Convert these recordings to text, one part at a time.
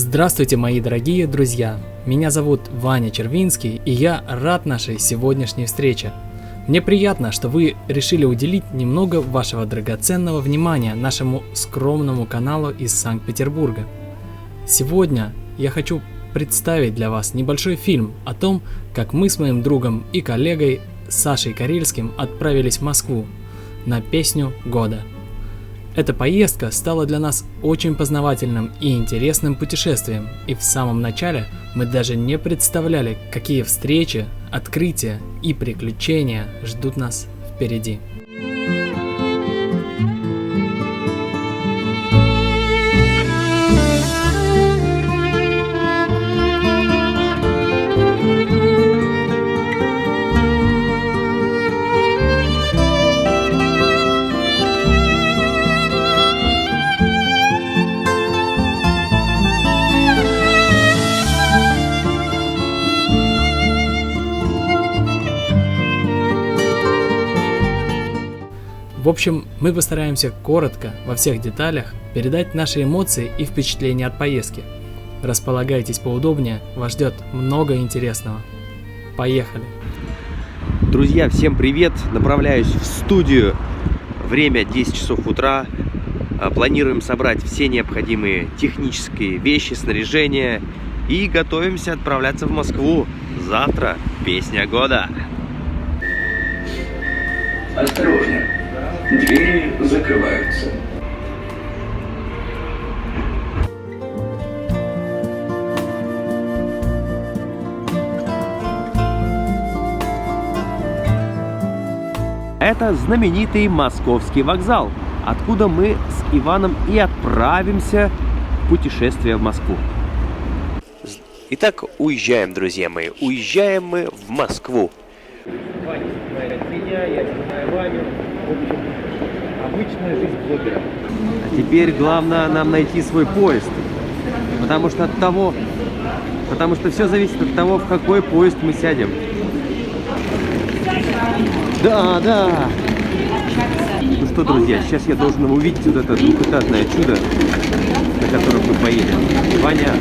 Здравствуйте, мои дорогие друзья! Меня зовут Ваня Червинский, и я рад нашей сегодняшней встрече. Мне приятно, что вы решили уделить немного вашего драгоценного внимания нашему скромному каналу из Санкт-Петербурга. Сегодня я хочу представить для вас небольшой фильм о том, как мы с моим другом и коллегой Сашей Карельским отправились в Москву на песню года. Эта поездка стала для нас очень познавательным и интересным путешествием, и в самом начале мы даже не представляли, какие встречи, открытия и приключения ждут нас впереди. В общем, мы постараемся коротко, во всех деталях, передать наши эмоции и впечатления от поездки. Располагайтесь поудобнее, вас ждет много интересного. Поехали! Друзья, всем привет! Направляюсь в студию. Время 10 часов утра. Планируем собрать все необходимые технические вещи, снаряжение и готовимся отправляться в Москву. Завтра песня года. Осторожно! Двери закрываются. Это знаменитый Московский вокзал, откуда мы с Иваном и отправимся в путешествие в Москву. Итак, уезжаем, друзья мои. Уезжаем мы в Москву. Ваня снимает меня, я снимаю Ваню. В общем, обычная жизнь блогера. А теперь главное нам найти свой поезд. Потому что все зависит от того, в какой поезд мы сядем. Да. Ну что, друзья, сейчас я должен увидеть вот это двухэтажное чудо, на котором мы поедем. Ваня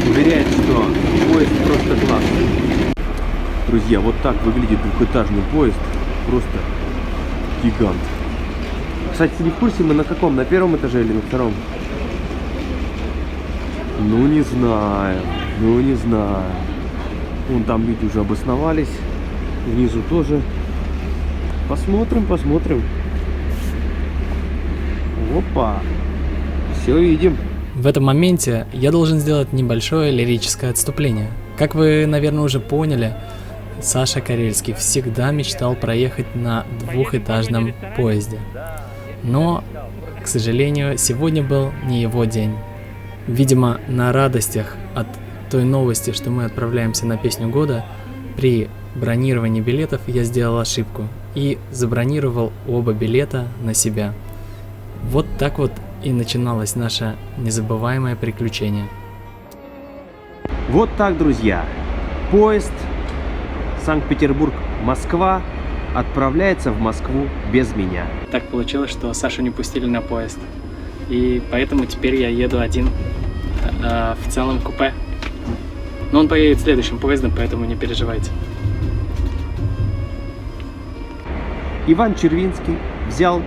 уверяет, что поезд просто класс. Друзья, вот так выглядит двухэтажный поезд. Просто гигант. Кстати, ты не в курсе, мы на каком? На первом этаже или на втором? Ну, не знаю. Вон там люди уже обосновались. Внизу тоже. Посмотрим. Опа. Все видим. В этом моменте я должен сделать небольшое лирическое отступление. Как вы, наверное, уже поняли, Саша Карельский всегда мечтал проехать на двухэтажном поезде. Но, к сожалению, сегодня был не его день. Видимо, на радостях от той новости, что мы отправляемся на песню года, при бронировании билетов я сделал ошибку и забронировал оба билета на себя. Вот так вот и начиналось наше незабываемое приключение. Вот так, друзья. Поезд Санкт-Петербург-Москва отправляется в Москву без меня. Так получилось, что Сашу не пустили на поезд. И поэтому теперь я еду один в целом купе. Но он поедет следующим поездом, поэтому не переживайте. Иван Червинский взял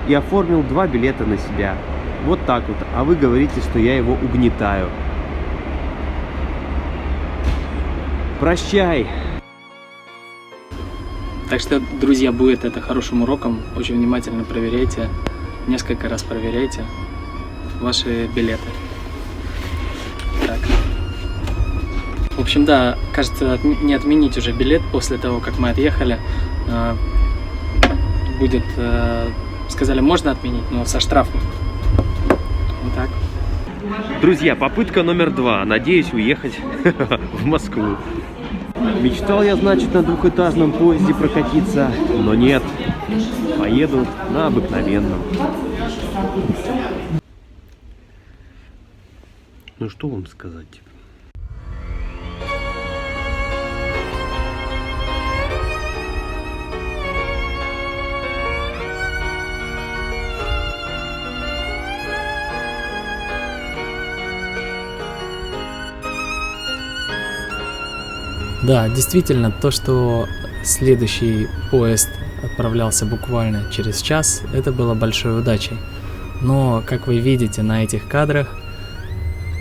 и оформил 2 билета на себя. Вот так вот. А вы говорите, что я его угнетаю. Прощай! Так что, друзья, будет это хорошим уроком. Очень внимательно проверяйте, несколько раз проверяйте ваши билеты. Так. В общем, да, кажется, не отменить уже билет после того, как мы отъехали. Будет, сказали, можно отменить, но со штрафом. Вот так. Друзья, попытка номер 2. Надеюсь уехать в Москву. Мечтал я, значит, на двухэтажном поезде прокатиться, но нет, поеду на обыкновенном. Ну что вам сказать? Да, действительно, то, что следующий поезд отправлялся буквально через час, это было большой удачей. Но, как вы видите на этих кадрах,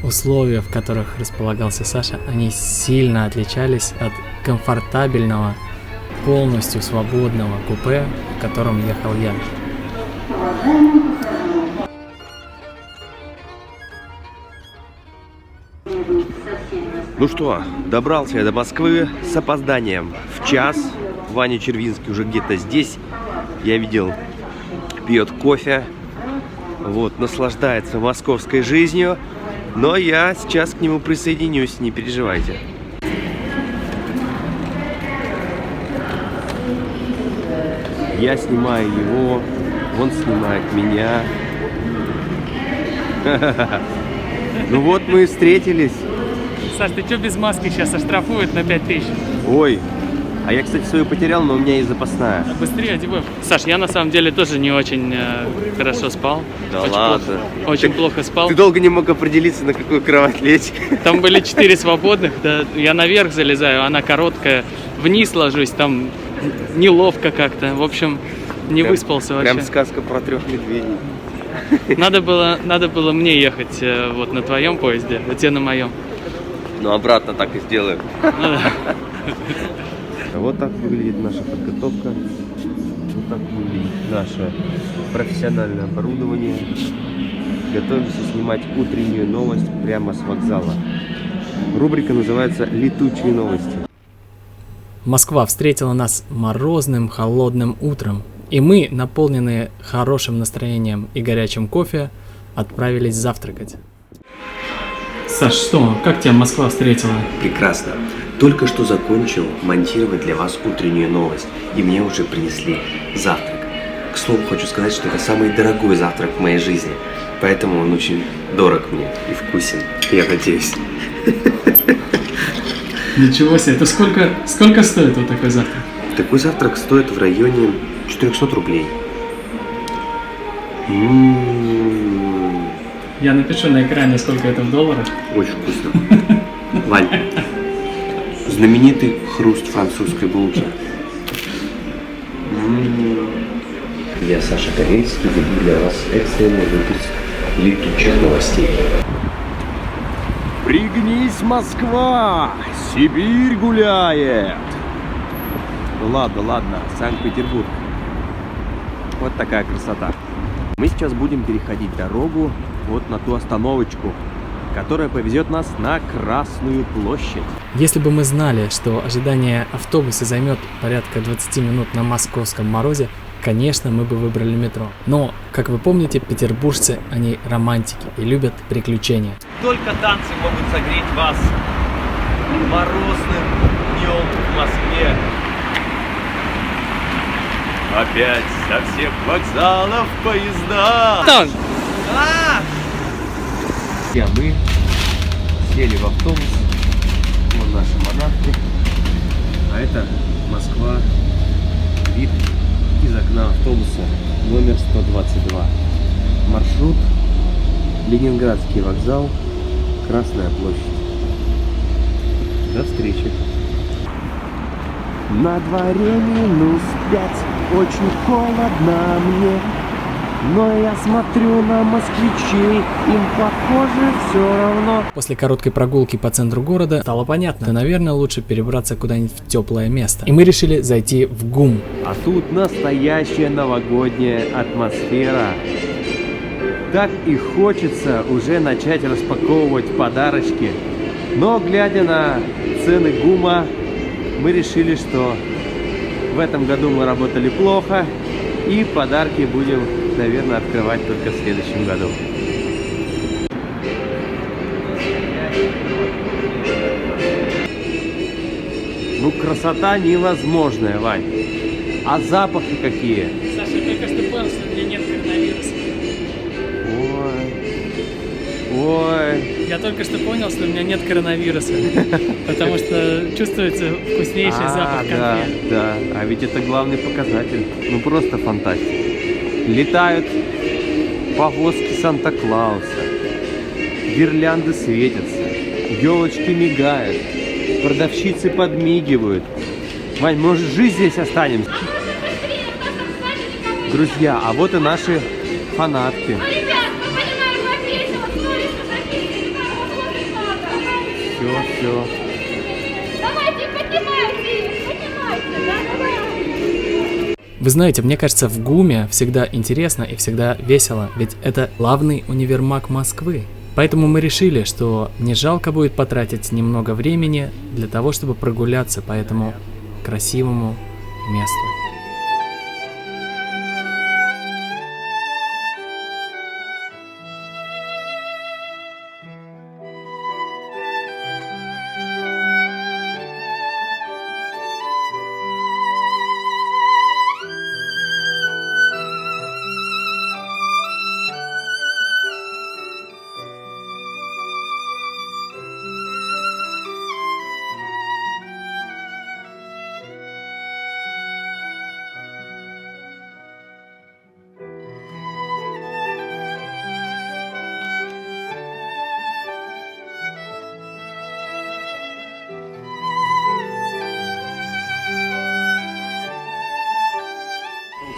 условия, в которых располагался Саша, они сильно отличались от комфортабельного, полностью свободного купе, в котором ехал я. Ну что, добрался я до Москвы с опозданием в час. Ваня Червинский уже где-то здесь. Я видел, пьет кофе. Вот, наслаждается московской жизнью. Но я сейчас к нему присоединюсь, не переживайте. Я снимаю его, он снимает меня. Ну вот мы и встретились. Саш, ты что без маски сейчас оштрафуют на 5000? Ой, а я, кстати, свою потерял, но у меня есть запасная. Быстрее одевай. Саш, я на самом деле тоже не очень хорошо спал. Да очень ладно. Очень плохо спал. Ты долго не мог определиться, на какую кровать лечь. Там были 4 свободных, да, я наверх залезаю, она короткая, вниз ложусь, там неловко как-то. В общем, не выспался вообще. Прям сказка про 3 медведей. Надо было мне ехать вот на твоем поезде, а тебе на моем. Ну, обратно так и сделаем. Ну, да. Вот так выглядит наша подготовка. Вот так выглядит наше профессиональное оборудование. Готовимся снимать утреннюю новость прямо с вокзала. Рубрика называется «Летучие новости». Москва встретила нас морозным, холодным утром, и мы, наполненные хорошим настроением и горячим кофе, отправились завтракать. Саш, что? Как тебя Москва встретила? Прекрасно. Только что закончил монтировать для вас утреннюю новость, и мне уже принесли завтрак. К слову, хочу сказать, что это самый дорогой завтрак в моей жизни, поэтому он очень дорог мне и вкусен, я надеюсь. Ничего себе, это сколько стоит вот такой завтрак? Такой завтрак стоит в районе 400 рублей. Я напишу на экране, сколько это в долларах. Очень вкусно. Вань, знаменитый хруст французской булки. Я Саша Корейский, веду для вас экстренный выпуск летучих новостей. Пригнись, Москва! Сибирь гуляет! Ладно, Санкт-Петербург. Вот такая красота. Мы сейчас будем переходить дорогу вот на ту остановочку, которая повезет нас на Красную площадь. Если бы мы знали, что ожидание автобуса займет порядка 20 минут на московском морозе, конечно, мы бы выбрали метро. Но, как вы помните, петербуржцы, они романтики и любят приключения. Только танцы могут согреть вас морозным днем в Москве. Опять со всех вокзалов поезда. Там! Мы сели в автобус. Вон наши монархи. А это Москва. Вид из окна автобуса номер 122. Маршрут Ленинградский вокзал, Красная площадь. До встречи. На дворе -5, очень холодно мне. Но я смотрю на москвичей, им похоже все равно. После короткой прогулки по центру города стало понятно, что, наверное, лучше перебраться куда-нибудь в теплое место. И мы решили зайти в ГУМ. А тут настоящая новогодняя атмосфера. Так и хочется уже начать распаковывать подарочки. Но, глядя на цены ГУМа, мы решили, что в этом году мы работали плохо, и подарки будем, наверное, открывать только в следующем году. Ну, красота невозможная, Вань. А запахи какие? Саша, я только что понял, что у меня нет коронавируса. Ой. Я только что понял, что у меня нет коронавируса. Потому что чувствуется вкуснейший запах конфет. Да. А ведь это главный показатель. Ну, просто фантастика. Летают повозки Санта-Клауса. Гирлянды светятся. Елочки мигают. Продавщицы подмигивают. Вань, может, жизнь здесь останемся? Друзья, а вот и наши фанатки. Все. Давайте, поднимайте, давай. Вы знаете, мне кажется, в ГУМе всегда интересно и всегда весело, ведь это главный универмаг Москвы. Поэтому мы решили, что не жалко будет потратить немного времени для того, чтобы прогуляться по этому красивому месту.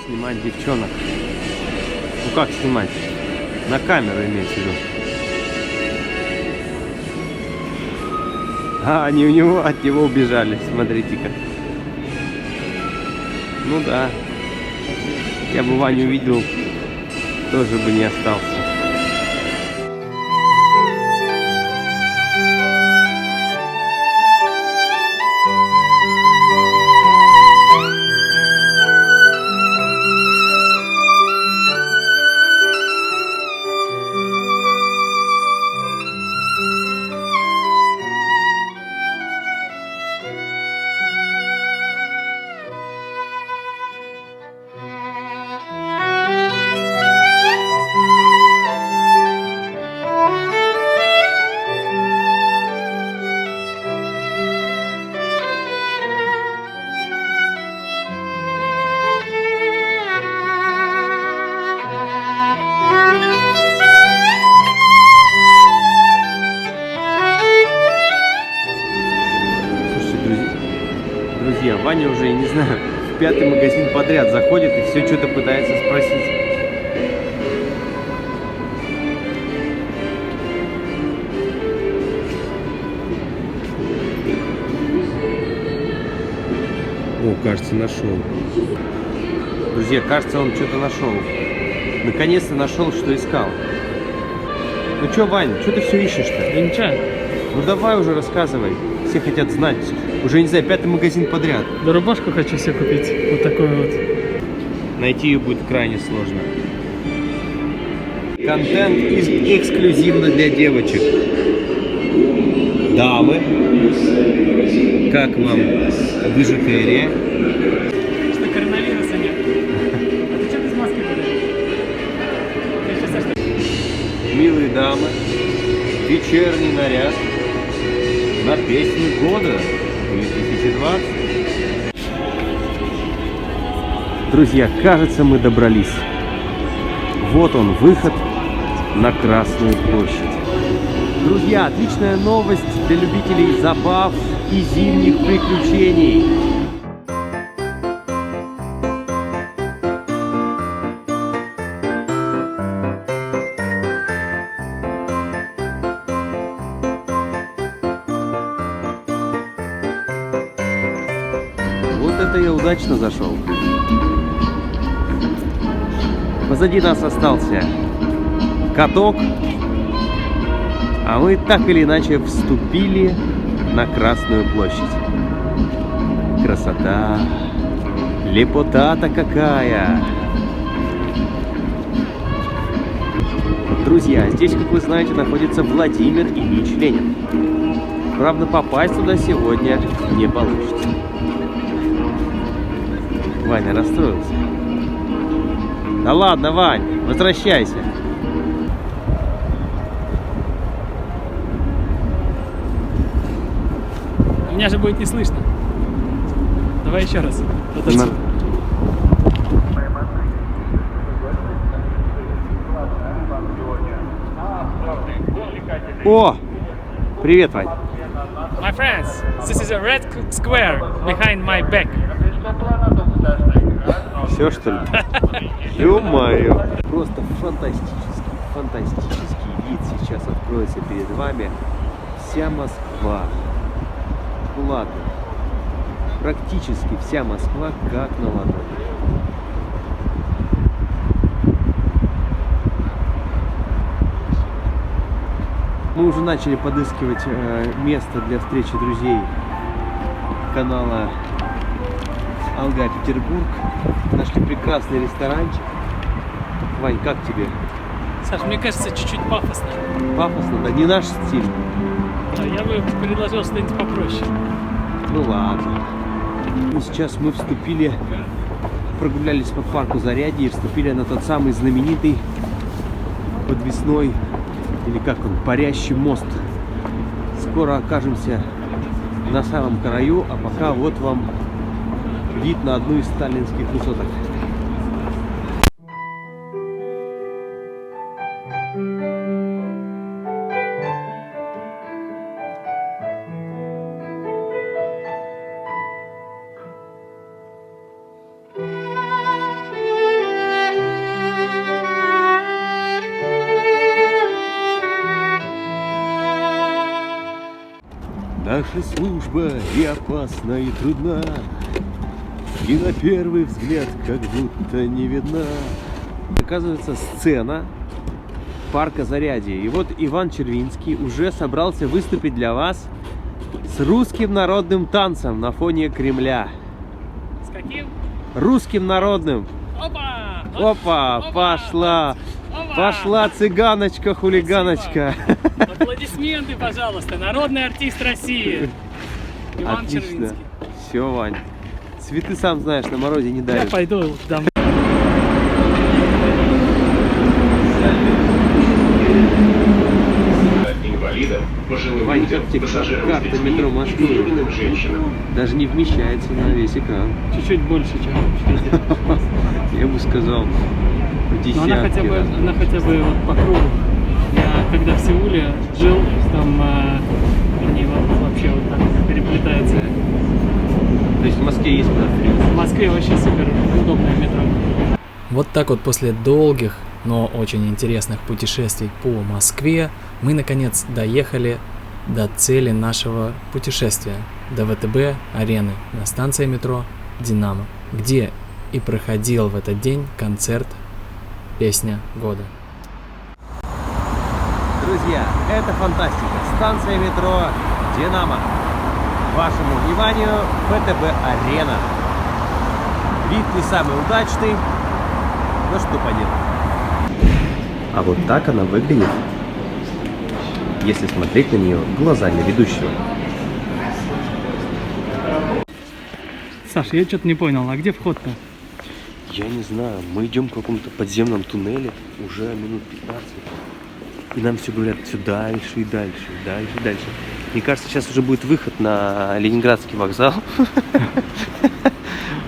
Снимать девчонок. Ну как снимать? На камеру имеется в виду. А, они от него убежали, смотрите-ка. Ну да. Я бы Ваню увидел, тоже бы не остался. Друзья, Ваня уже, я не знаю, в 5-й магазин подряд заходит и все что-то пытается спросить. О, кажется, нашел. Друзья, кажется, он что-то нашел. Наконец-то нашел, что искал. Ну что, Вань, что ты все ищешь-то? Да ничего. Ну давай уже рассказывай. Все хотят знать. Уже, не знаю, 5-й магазин подряд. Да рубашку хочу себе купить. Вот такую вот. Найти ее будет крайне сложно. Контент эксклюзивно для девочек. Дамы, как вам бижутерия? Что коронавируса нет. А ты что без маски будешь? Милые дамы, вечерний наряд на песню года 2020. Друзья, кажется, мы добрались. Вот он, выход на Красную площадь. Друзья, отличная новость для любителей забав и зимних приключений. Вот это я удачно зашел. Позади нас остался каток, а мы так или иначе вступили на Красную площадь. Красота, лепота-то какая! Друзья, здесь, как вы знаете, находится Владимир Ильич Ленин. Правда, попасть туда сегодня не получится. Ваня расстроился. Да ладно, Вань, возвращайся. Меня же будет не слышно. Давай еще раз. Вот На- отсюда. О! Привет, Вань. My friends, this is a red square behind my back. Все, что ли? Ё-моё! Просто фантастический вид сейчас откроется перед вами. Вся Москва. Ну ладно. Практически вся Москва как на ладони. Мы уже начали подыскивать место для встречи друзей канала Алга Петербург. Нашли прекрасный ресторанчик. Вань, как тебе? Саш, мне кажется, чуть-чуть пафосно. Пафосно, да не наш стиль. Да, я бы предложил что-нибудь попроще. Ну ладно. И сейчас мы прогулялись по парку Зарядье и вступили на тот самый знаменитый подвесной, или как он, парящий мост. Скоро окажемся на самом краю, а пока вот вам вид на одну из сталинских высоток. Наша служба и опасна, и трудна, и на первый взгляд как будто не видна. Оказывается, сцена парка Зарядье. И вот Иван Червинский уже собрался выступить для вас с русским народным танцем на фоне Кремля. С каким? Русским народным. Опа! Опа, пошла! Пошла цыганочка-хулиганочка. Аплодисменты, пожалуйста. Народный артист России. Иван Отлично. Червинский. Все, Вань. Цветы, сам знаешь, на морозе не Я дарят. пойду домой. Инвалидам, пожилым Вань, людям, как тебе пассажирам с карта детьми метро и Москвы? беременным женщинам. Даже не вмещается на весь экран. Чуть-чуть больше, чем в Я бы сказал, в Но десятки она хотя раз. бы вот по кругу. Я когда в Сеуле жил, там они вообще вот так переплетаются. То есть в Москве есть куда В Москве вообще супер удобное метро. Вот так вот после долгих, но очень интересных путешествий по Москве мы наконец доехали до цели нашего путешествия, до ВТБ-арены на станции метро «Динамо», где и проходил в этот день концерт «Песня года». Друзья, это фантастика. Станция метро «Динамо». Вашему вниманию ВТБ-арена. Вид не самый удачный, но что поделать. А вот так она выглядит, если смотреть на нее глазами ведущего. Саш, я что-то не понял, а где вход-то? Я не знаю, мы идем в каком-то подземном туннеле уже минут 15. И нам все говорят все дальше и дальше, дальше и дальше. Мне кажется, сейчас уже будет выход на Ленинградский вокзал.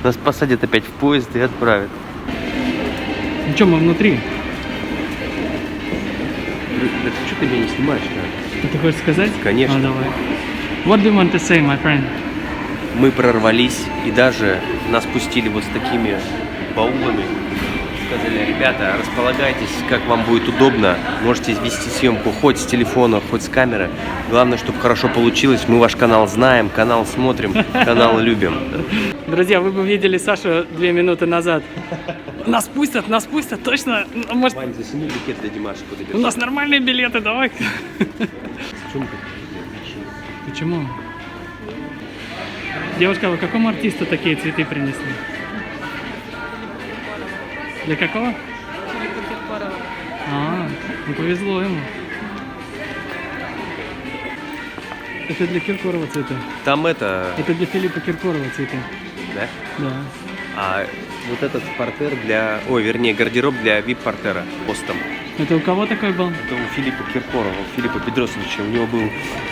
Нас посадят опять в поезд и отправят. Ну что, мы внутри? Да ты что ты меня не снимаешь, да? Что ты хочешь сказать? Конечно. А, давай. What do you want to say, my friend? Мы прорвались и даже нас пустили вот с такими баулами. Сказали, ребята, располагайтесь, как вам будет удобно. Можете вести съемку хоть с телефона, хоть с камеры. Главное, чтобы хорошо получилось. Мы ваш канал знаем, канал смотрим, канал любим. Друзья, вы бы видели Сашу 2 минуты назад. Нас пустят, точно. Может, Вань, засними букет для Димаши у подойдет. нас нормальные билеты, давай. Почему? Почему? Девушка, вы какому артисту такие цветы принесли? Для какого? Филиппа Киркорова. А, ну повезло ему. Это для Киркорова цветы. Там это, Это для Филиппа Киркорова цветы. да? Да. А вот этот портер для, ой, вернее, гардероб для вип-портера постом. Это у кого такой был? Это у Филиппа Киркорова, у Филиппа Бедросовича. У него был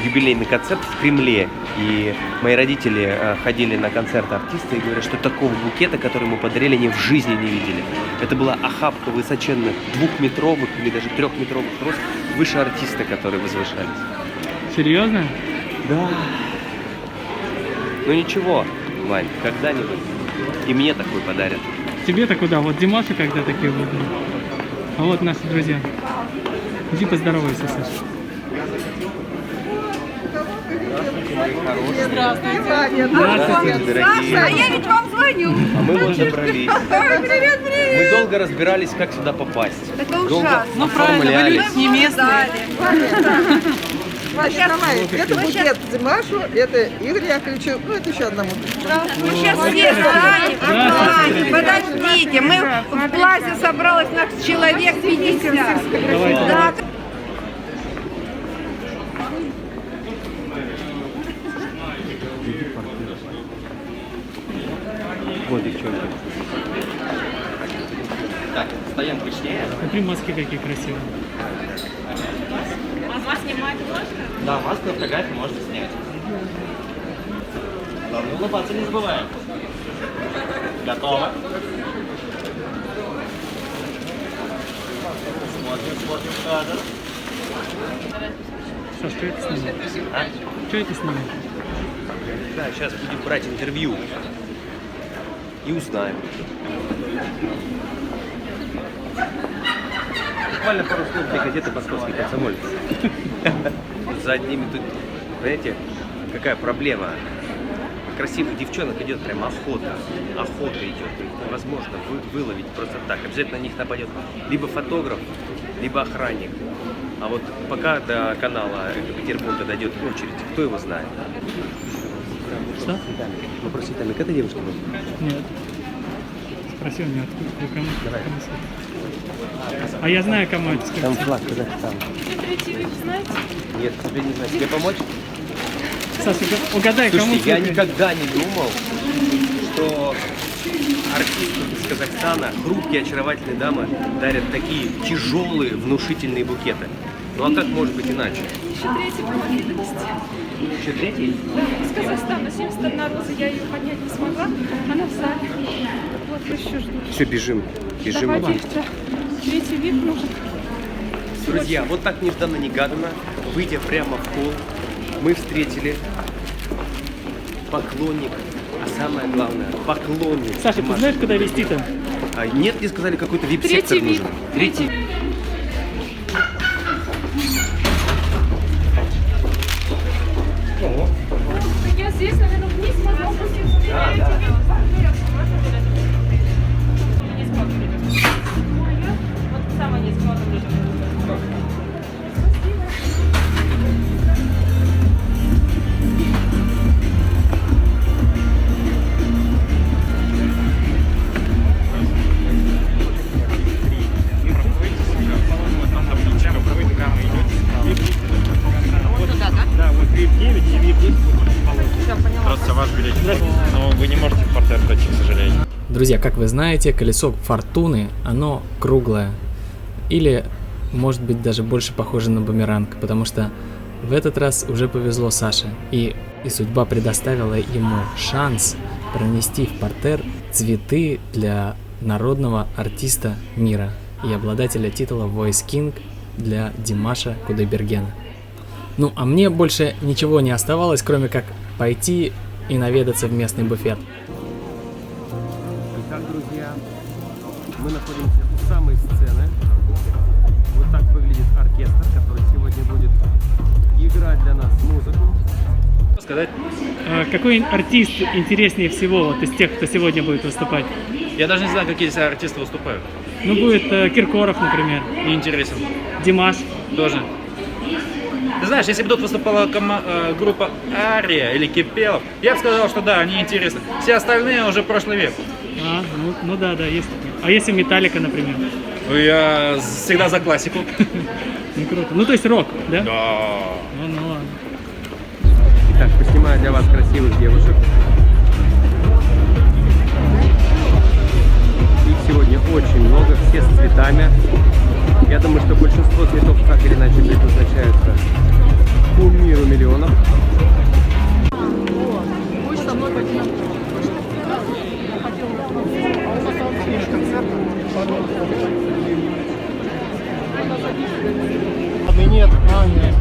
юбилейный концерт в Кремле. И мои родители ходили на концерт артиста и говорят, что такого букета, который ему подарили, они в жизни не видели. Это была охапка высоченных 2-метровых или даже 3-метровых роз выше артиста, которые возвышались. Серьезно? Да. Ну ничего, Вань, когда-нибудь и мне такой подарят. Тебе-то куда? Вот Димашу когда такие будут. А вот наши друзья. Иди поздоровайся, Саша. Здравствуйте, дорогие. Саша, а я ведь вам звоню. А мы вот добрались. Привет, привет. Мы долго разбирались, как сюда попасть. Это Долго ужасно. Ну правильно, вы люди не местные. Вася, давай. Это букет Димашу, это Игорь Яковлевичу, ну это еще одному. Мы сейчас все станем. Подождите, мы в классе собралось нас человек 50. Да. Вот девчонки. Так, стоим точнее. Смотри, маски какие красивые. Да, маску и фотографию можете снять. Главное, улыбаться не забываем. Готово. Смотрим кадр. Саш, что это снимет? А? Что это снимет? Да, сейчас будем брать интервью. И узнаем. Буквально пару слов для газеты «Московский комсомолец». За одними тут, знаете, какая проблема. Красивых девчонок идет прям охота. Охота идет. Их невозможно выловить просто так. Обязательно на них нападет либо фотограф, либо охранник. А вот пока до канала Петербурга дойдет очередь, кто его знает? Что? Вопрос Виталий, к этой девушке был? Нет. Спроси у меня, откуда, кому, Давай. кому сказать. А я знаю, кому это сказать. Там флаг Казахстана. Нет, тебе не знаю. Тебе помочь? Саша, угадай, кому Слушайте, я цветы. никогда не думал, что артисты из Казахстана, хрупкие, очаровательные дамы, дарят такие тяжелые, внушительные букеты. Ну а как может быть иначе? Еще третий помогли донести. Еще третий? Из Казахстана 71 роза, я ее поднять не смогла. Она в зале. Вот еще жду. Все, бежим. Бежим. Давайте еще третий вид нужен. Друзья, вот так нежданно-негаданно, выйдя прямо в холл, мы встретили поклонник, а самое главное, поклонник. Саша, ты Димаша. знаешь, куда везти-то? А нет, мне сказали, какой-то вип-сектор Третий вид. нужен. Третий. Так я здесь, наверное, вниз могу опуститься. Да, да. Вот самый низ, вот он лежит. Просто ваш билет. Но вы не можете в портер пройти, к сожалению. Друзья, как вы знаете, колесо фортуны, оно круглое. Или, может быть, даже больше похоже на бумеранг, потому что в этот раз уже повезло Саше. И судьба предоставила ему шанс пронести в портер цветы для народного артиста мира и обладателя титула Voice King для Димаша Кудайбергена. Ну, а мне больше ничего не оставалось, кроме как пойти и наведаться в местный буфет. Итак, друзья, мы находимся у самой сцены. Вот так выглядит оркестр, который сегодня будет играть для нас музыку. Сказать? Какой артист интереснее всего вот из тех, кто сегодня будет выступать? Я даже не знаю, какие здесь артисты выступают. Ну, будет Киркоров, например, Не интересен. Димаш. Тоже. Ты знаешь, если бы тут выступала группа Ария или Кипелов, я бы сказал, что да, они интересны. Все остальные уже прошлый век. Ну да, есть. А если Металлика, например? Я всегда за классику. Ну круто. Ну то есть рок, да? Да. Ну ладно. Итак, поснимаю для вас красивых девушек. Их сегодня очень много, все с цветами. Я думаю, что большинство цветов так или иначе предназначаются кумиру миллионов. Нет, нет.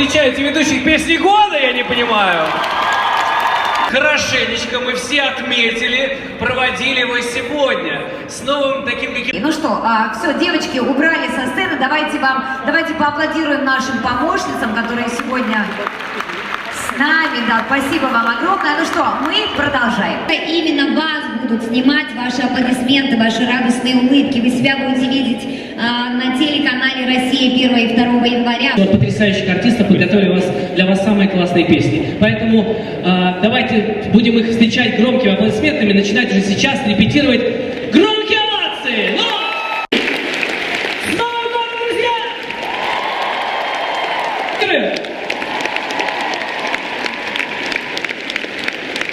встречаете ведущих песни года, я не понимаю. Хорошенечко мы все отметили, проводили его сегодня с новым таким каким... Ну что, все, девочки убрали со сцены, давайте поаплодируем нашим помощницам, которые сегодня с нами, да, спасибо вам огромное. Ну что, мы продолжаем. Именно вас будут снимать, ваши аплодисменты, ваши радостные улыбки. Вы себя будете видеть на телеканале «Россия» 1 и 2 января. Потрясающих артистов подготовили для вас самые классные песни. Поэтому давайте будем их встречать громкими аплодисментами, начинать уже сейчас репетировать громкие овации! Ну! С Новым годом, друзья!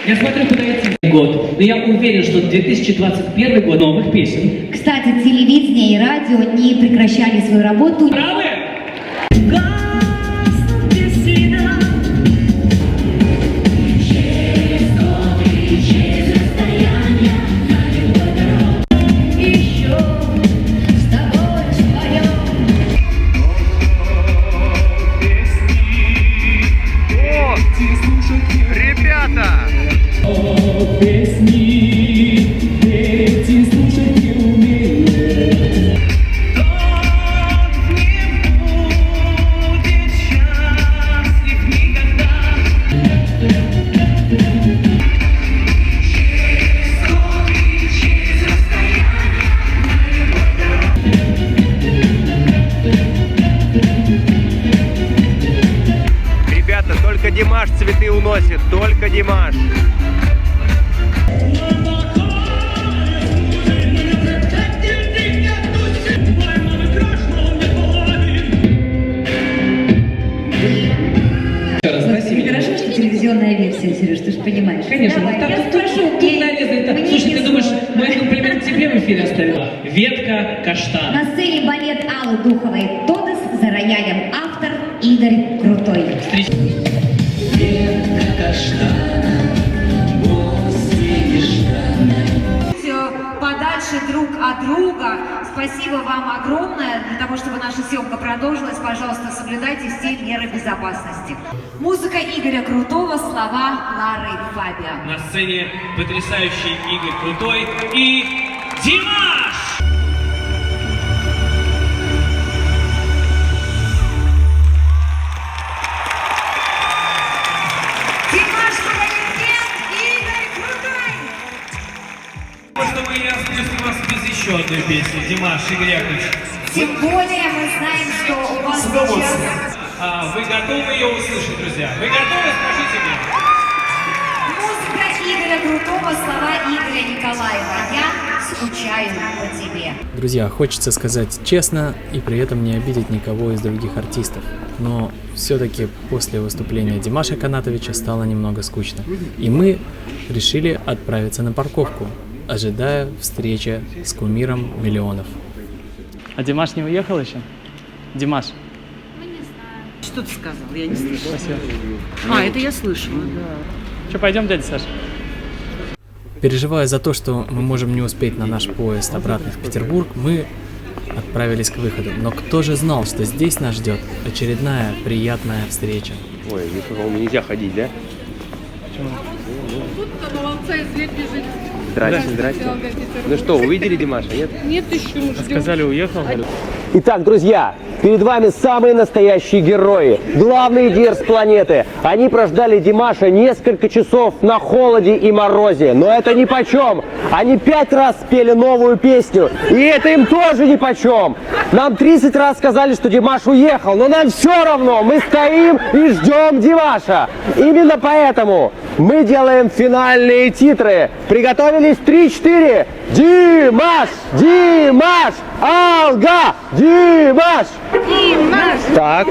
Я смотрю, куда идти год, но я уверен, что 2021 год новых песен. Кстати, телевидение и радио не прекращали свою работу. Правы? Только Димаш цветы уносит, только Димаш. Хорошо, что телевизионная версия, Сереж, ты же понимаешь. Конечно, давай, я спрошу. Слушай, ты думаешь, мой комплимент тебе в эфире оставил? Ветка каштан. На сцене балет Аллы Духовой «Тодос», за роялем автор Игорь Крутой. Подальше друг от друга. Спасибо вам огромное. Для того, чтобы наша съемка продолжилась, пожалуйста, соблюдайте все меры безопасности. Музыка Игоря Крутого, слова Лары Фабиан. На сцене потрясающий Игорь Крутой и Димаш! Что мы не отпустим вас без еще одной песни. Димаш, Игорь Яковлевич. Тем более мы знаем, что у вас сейчас... Вы готовы ее услышать, друзья? Вы готовы? Скажите мне. Музыка Игоря Крутого, слова Игоря Николаева. Я скучаю по тебе. Друзья, хочется сказать честно и при этом не обидеть никого из других артистов. Но все-таки после выступления Димаша Канатовича стало немного скучно. И мы решили отправиться на парковку, ожидая встречи с кумиром миллионов. А Димаш не уехал еще? Димаш? Мы не знаем. Что ты сказал? Я не слышала. Спасибо. Это я слышала, да. Что, пойдем, дядя Саша? Переживая за то, что мы можем не успеть на наш поезд обратно в Петербург, мы отправились к выходу. Но кто же знал, что здесь нас ждет очередная приятная встреча? Ой, по-моему, нельзя ходить, да? Почему? Тут на ловца и зверь бежит. Здрасте, здрасте. Ну что, увидели Димаша, нет? Нет еще. Сказали, уехал. Итак, друзья, перед вами самые настоящие герои, главные дерз планеты. Они прождали Димаша несколько часов на холоде и морозе, но это нипочем. Они 5 раз спели новую песню, и это им тоже нипочем. Нам 30 раз сказали, что Димаш уехал, но нам все равно, мы стоим и ждем Димаша. Именно поэтому мы делаем финальные титры. Приготовились 3-4. Димаш! Димаш! Алга! Димаш! Димаш! Так,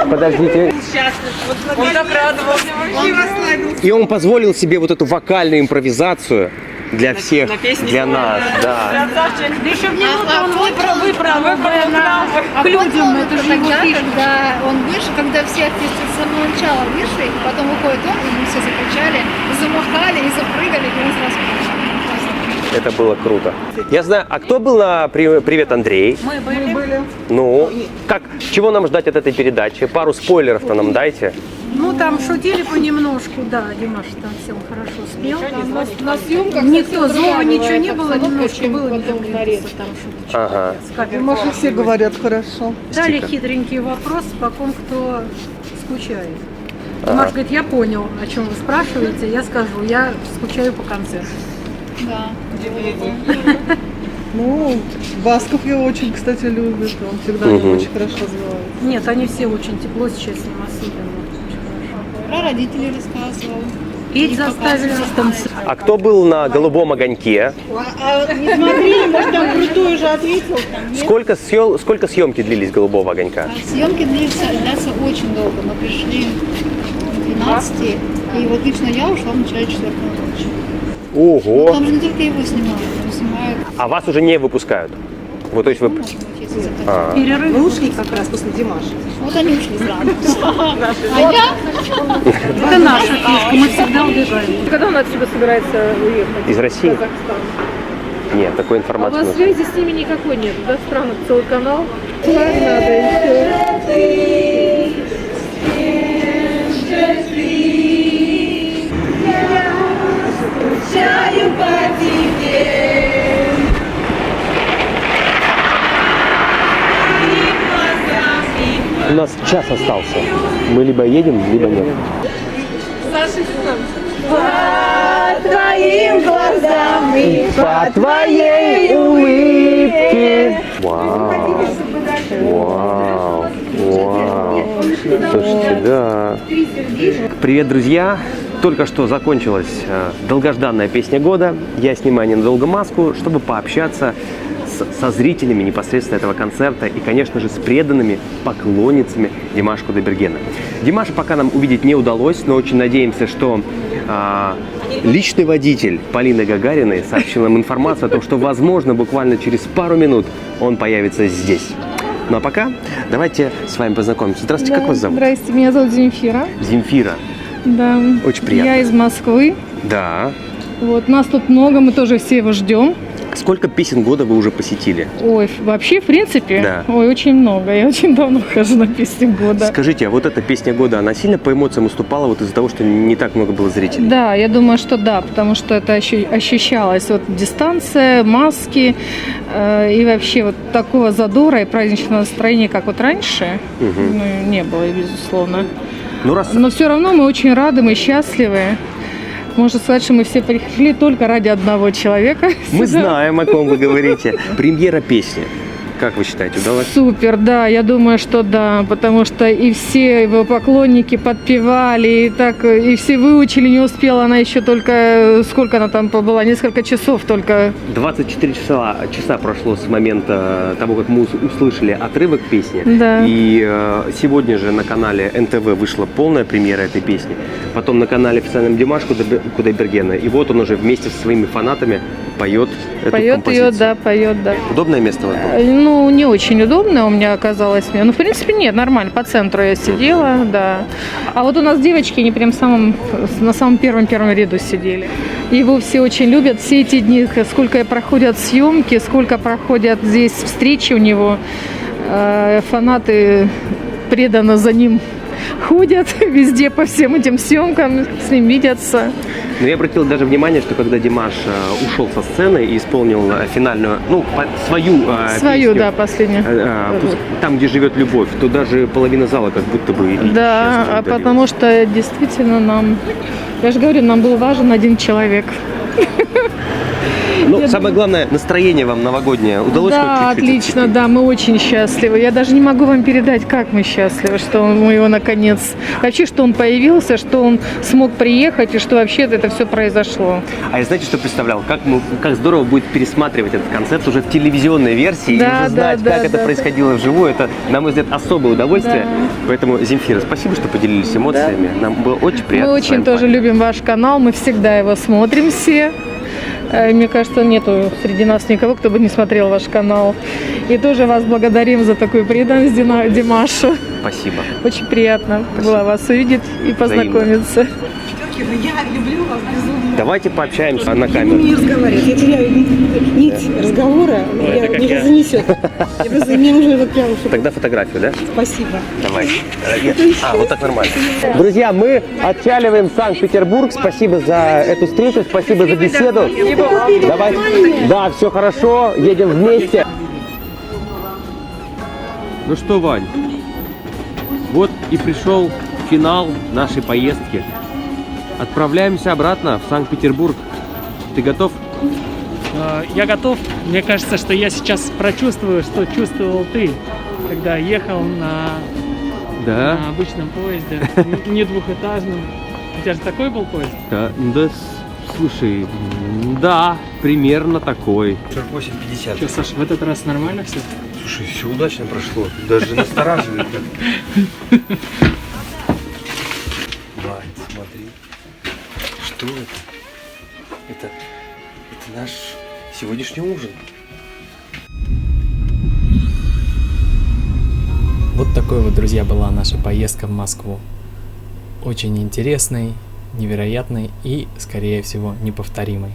подождите. Счастлив. Он так радовался. Он расслабился. И он позволил себе вот эту вокальную импровизацию для всех, для нас, да. Еще в минуту он выбрал к людям эту же его фишку. Когда он вышел, когда все артисты с самого начала вышли, потом выходит он, и мы все закричали, замахали и запрыгали, и он сразу пришел. Это было круто. Я знаю, а кто был на «Привет, Андрей»? Мы были. Ну, как, чего нам ждать от этой передачи? Пару спойлеров-то нам дайте. Ну, там шутили понемножку, да, Димаш там всем хорошо спел. На съемках никто злого ничего не было, немножко было, не там шуточки. Ага. Маши все говорят хорошо. Дали хитренький вопрос, по ком кто скучает. Димаш говорит, я понял, о чем вы спрашиваете, я скажу, я скучаю по концерту. Да. Ну, Басков его очень, кстати, любит, он всегда его очень хорошо звал. Нет, они все очень тепло сейчас с ним особенно. Про родителей рассказывал. Петь заставили танцевать. А кто был на «Голубом огоньке»? Не смотрели, может, там крутой уже ответил. Сколько съемки длились «Голубого огонька»? Съемки длятся очень долго. Мы пришли в 12, и вот лично я ушла в начале 4 ночи. Ого! Но там же не только его снимают, там снимают. А вас уже не выпускают? Вот, то есть вы... Перерыв. Мы ушли как раз после Димаша. Вот они ушли сразу. А я? Это наша фишка, мы всегда убегаем. Когда он отсюда собирается уехать? Из России? Нет, такой информации. А у вас связи с ними никакой нет, да? Странно, целый канал. Надо еще. У нас час остался. Мы либо едем, либо нет. По твоим глазам и по твоей улыбке. Вау. Вау. Вау. Слушайте, да. Привет, друзья. Только что закончилась долгожданная песня года. Я снимаю ненадолго маску, чтобы пообщаться со зрителями непосредственно этого концерта и, конечно же, с преданными поклонницами Димаша Кудайбергена. Димаша пока нам увидеть не удалось, но очень надеемся, что личный водитель Полины Гагариной сообщил нам информацию о том, что, возможно, буквально через пару минут он появится здесь. Ну а пока давайте с вами познакомимся. Здравствуйте, как вас зовут? Здрасте, меня зовут Земфира. Земфира. Да. Очень приятно. Я из Москвы. Да. Вот, нас тут много, мы тоже все его ждем. Сколько песен года вы уже посетили? Ой, вообще, в принципе, да. Ой, очень много. Я очень давно хожу на песни года. Скажите, а вот эта песня года, она сильно по эмоциям уступала вот из-за того, что не так много было зрителей? Да, я думаю, что да, потому что это ощущалось. Вот дистанция, маски и вообще вот такого задора и праздничного настроения, как вот раньше, не было, безусловно. Но все равно мы очень рады, мы счастливы. Можно сказать, что мы все пришли только ради одного человека. Мы знаем, о ком вы говорите. Премьера песни. Как вы считаете, удалось? Супер, да, я думаю, что да, потому что и все его поклонники подпевали, и все выучили, не успела она еще только, сколько она там побыла, несколько часов только. 24 часа прошло с момента того, как мы услышали отрывок песни. Да. И сегодня же на канале НТВ вышла полная премьера этой песни. Потом на канале официальном Димаша Кудайбергена. И вот он уже вместе со своими фанатами поет эту композицию. Поет ее, да, поет, да. Удобное место у вас было? Ну, не очень удобно у меня оказалось. Ну, в принципе, нет, нормально. По центру я сидела, да. А вот у нас девочки, они прям на самом первом ряду сидели. Его все очень любят. Все эти дни, сколько проходят съемки, сколько проходят здесь встречи у него, фанаты преданно за ним ходят везде по всем этим съемкам, с ним видятся. Но я обратил даже внимание, что когда Димаш ушел со сцены и исполнил финальную, свою песню, да, последнюю. Там, где живет любовь, то даже половина зала как будто бы... Да, потому что действительно я же говорю, нам был важен один человек. Ну, самое главное, настроение вам новогоднее удалось? Да, хоть чуть-чуть? отлично, да, мы очень счастливы. Я даже не могу вам передать, как мы счастливы, что мы его наконец... Вообще, что он появился, что он смог приехать, и что вообще это все произошло. А я знаете, что представлял? Как здорово будет пересматривать этот концерт уже в телевизионной версии, и уже знать, как это происходило вживую. Это, на мой взгляд, особое удовольствие. Да. Поэтому, Земфира, спасибо, что поделились эмоциями. Да. Нам было очень приятно. Мы очень тоже любим ваш канал, мы всегда его смотрим все. Мне кажется, нету среди нас никого, кто бы не смотрел ваш канал. И тоже вас благодарим за такую преданность Димашу. Спасибо. Очень приятно было вас увидеть и познакомиться. Я люблю вас безумно. Давайте пообщаемся на Не камеру. разговаривать, я теряю нить разговора, меня занесет. Мне нужно вот прям, чтобы... Тогда фотографию, да? Спасибо. Давай. Вот так нормально. Друзья, мы отчаливаем Санкт-Петербург. Спасибо за эту встречу, спасибо за беседу. Давай. Да, все хорошо, едем вместе. Ну что, Вань, вот и пришел финал нашей поездки. Отправляемся обратно в Санкт-Петербург. Ты готов? Я готов. Мне кажется, что я сейчас прочувствую, что чувствовал ты, когда ехал на обычном поезде, не двухэтажном. У тебя же такой был поезд? Да, слушай, да, примерно такой. 48-50. Что, Саша, в этот раз нормально все? Слушай, все удачно прошло. Даже настораживает. Вань, смотри. Что это? Это наш сегодняшний ужин. Вот такой вот, друзья, была наша поездка в Москву. Очень интересной, невероятной и, скорее всего, неповторимой.